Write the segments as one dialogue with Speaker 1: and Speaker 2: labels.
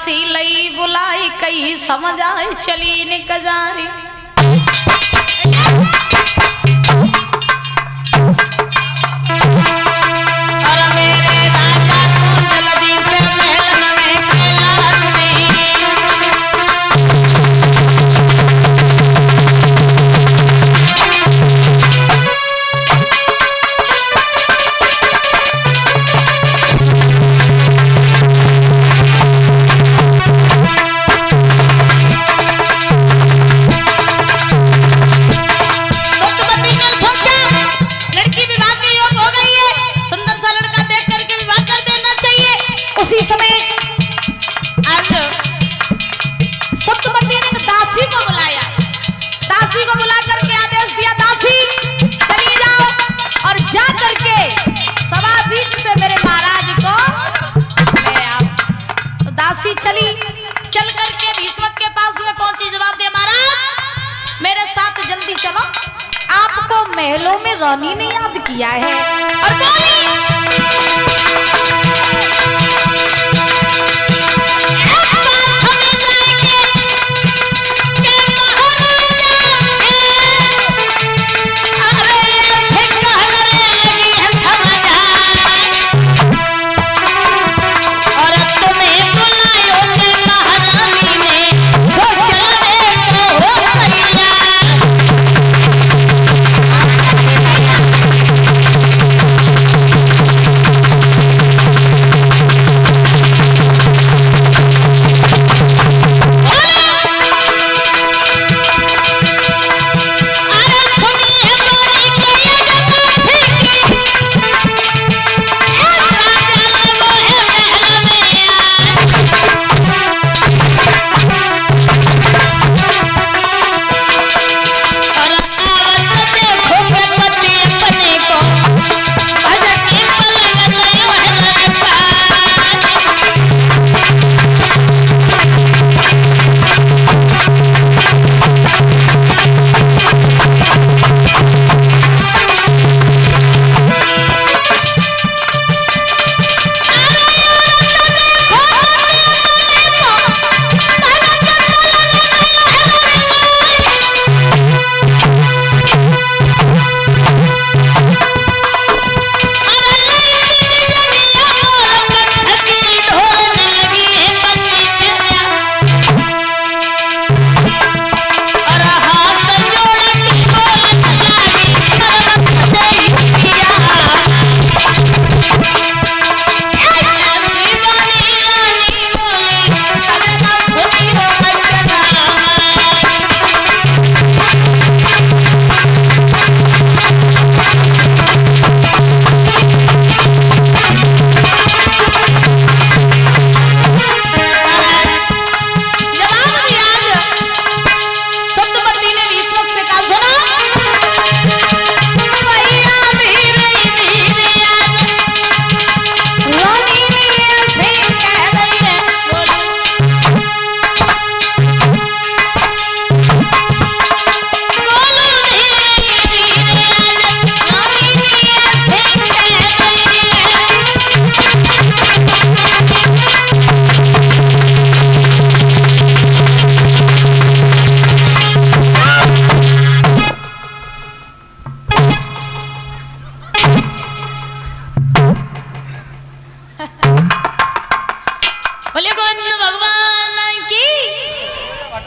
Speaker 1: दासी लई बुलाई कई समझ आए चली निकजारी। चली चल करके भीष्मक के पास में पहुंची। जवाब दे महाराज मेरे साथ जल्दी चलो, आपको महलों में रानी ने याद किया है। और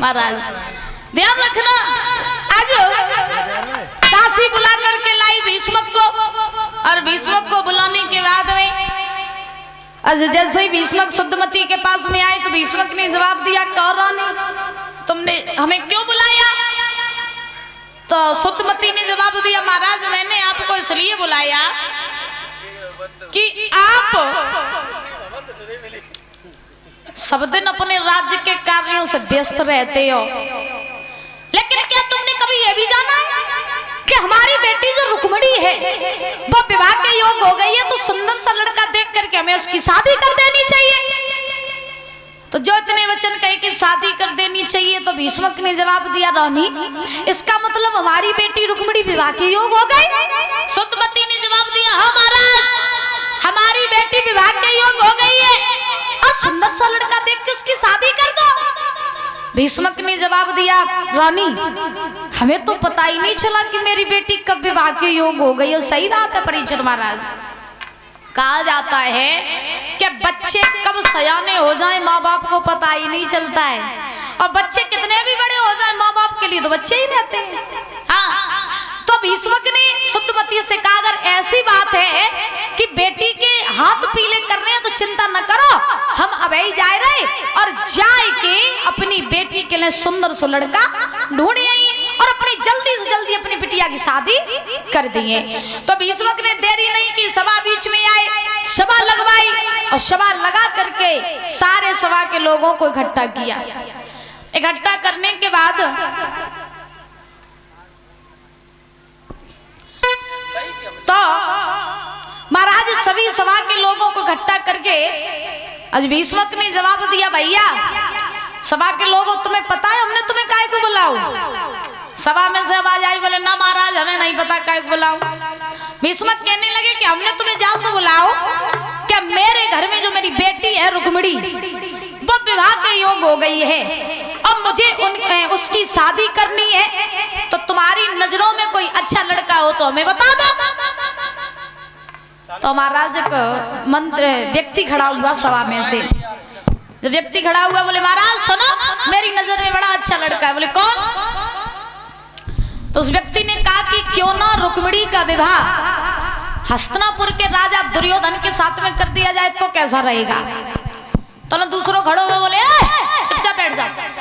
Speaker 1: महाराज ध्यान रखना। आज दासी बुला करके लाई भीष्मक को, और भीष्मक को बुलाने के बाद में आज जैसे ही भीष्मक शुद्धमती के पास में आए तो भीष्मक ने जवाब दिया, कौन रानी तुमने हमें क्यों बुलाया? तो शुद्धमती ने जवाब दिया, महाराज मैंने आपको इसलिए बुलाया कि आप सब दिन अपने राज्य के कार्यों से व्यस्त रहते हो, लेकिन क्या तुमने कभी यह भी जाना कि हमारी बेटी जो रुक्मिणी है वो विवाह के योग हो गई है, तो सुंदर सा लड़का देख करके हमें उसकी शादी कर देनी चाहिए। तो जो इतने वचन कहे कि शादी कर देनी चाहिए, तो भीष्मक ने जवाब दिया, रानी इसका मतलब हमारी बेटी रुक्मिणी विवाह के योग हो गई? शुद्धमती ने जवाब दिया, हाँ महाराज हमारी बेटी विवाह के योग हो गई है। और सुंदर सा लड़का देख के उसकी शादी कर दो। भीष्मक ने जवाब दिया, रानी हमें तो पता ही नहीं चला कि मेरी बेटी कब विवाह के योग हो गई। और सही बात है परीक्षित महाराज, कहा जाता है कि बच्चे कब सयाने हो जाएं माँ बाप को पता ही नहीं चलता है, और बच्चे कितने भी बड़े हो जाएं माँ बाप के लिए तो बच्चे ही रहते हैं। हाँ, तो भीष्मक ने शुद्धमती से कहा, अगर ऐसी बात है कि बेटी के हाथ पीले कर रहे हैं तो चिंता न करो, हम अभी जा रहे और जाए के अपनी बेटी के लिए सुंदर सा लड़का ढूंढे और अपनी जल्दी से जल्दी अपनी बिटिया की शादी कर दिए। तो भीष्मक ने देरी नहीं की, सभा बीच में आए, सभा लगवाई और सभा लगा करके सारे सभा के लोगों को इकट्ठा किया। इकट्ठा करने के बाद तो महाराज सभी सभा के लोगों को इकट्ठा करके आज भीष्मक ने जवाब दिया, भैया सभा के लोगों तुम्हें पता है हमने तुम्हें काहे को बुलाओ? सभा में से आवाज आई, बोले ना महाराज हमें नहीं पता काहे को बुलाओ। भीष्मक कहने लगे कि हमने तुम्हें जा से बुलाओ क्या मेरे घर में जो मेरी बेटी है रुक्मिणी वो विवाह के योग हो गई है और मुझे उसकी शादी करनी है, तो तुम्हारी नजरों में कोई अच्छा लड़का हो तो हमें बता दो। तो महाराज एक मंत्र व्यक्ति खड़ा हुआ सभा में से, जब व्यक्ति खड़ा हुआ बोले, महाराज सुनो मेरी नजर में बड़ा अच्छा लड़का है। बोले कौन? तो उस व्यक्ति ने कहा कि क्यों ना रुक्मिणी का विवाह हस्तिनापुर के राजा दुर्योधन के साथ में कर दिया जाए तो कैसा रहेगा? तो ना दूसरों खड़े हुए बोले चुपचाप बैठ जाओ।